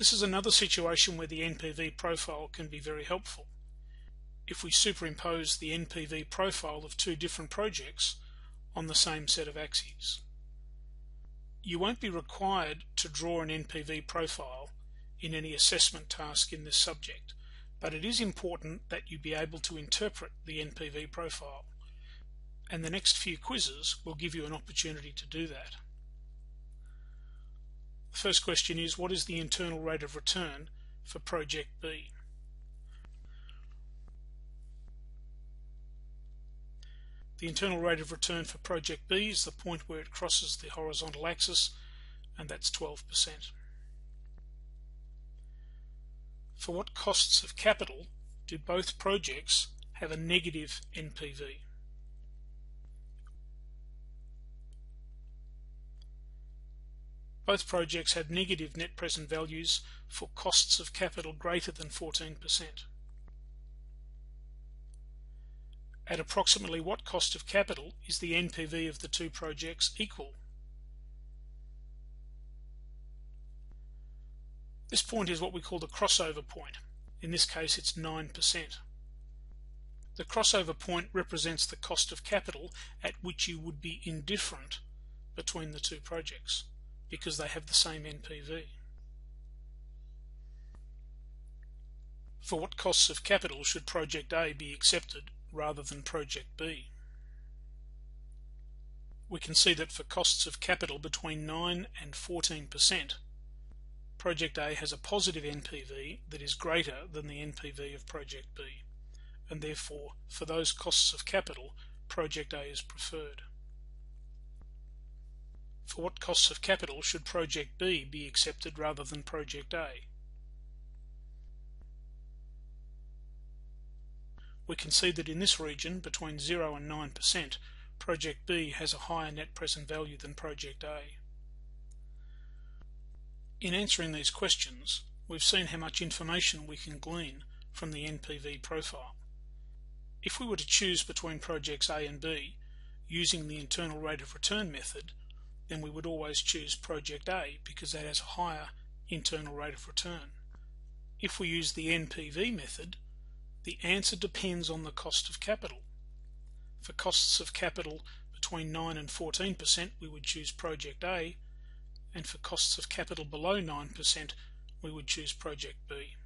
This is another situation where the NPV profile can be very helpful. If we superimpose the NPV profile of two different projects on the same set of axes. You won't be required to draw an NPV profile in any assessment task in this subject, but it is important that you be able to interpret the NPV profile, and the next few quizzes will give you an opportunity to do that. The first question is, what is the internal rate of return for project B? The internal rate of return for project B is the point where it crosses the horizontal axis, and that's 12%. For what costs of capital do both projects have a negative NPV? Both projects have negative net present values for costs of capital greater than 14%. At approximately what cost of capital is the NPV of the two projects equal? This point is what we call the crossover point. In this case, it's 9%. The crossover point represents the cost of capital at which you would be indifferent between the two projects, because they have the same NPV. For what costs of capital should project A be accepted rather than project B? We can see that for costs of capital between 9 and 14%, project A has a positive NPV that is greater than the NPV of project B, and therefore for those costs of capital, project A is preferred. For what costs of capital should project B be accepted rather than project A? We can see that in this region between 0 and 9%, project B has a higher net present value than project A. In answering these questions, we've seen how much information we can glean from the NPV profile. If we were to choose between projects A and B using the internal rate of return method, then we would always choose project A because that has a higher internal rate of return. If we use the NPV method, the answer depends on the cost of capital. For costs of capital between 9 and 14%, we would choose project A, and for costs of capital below 9%, we would choose project B.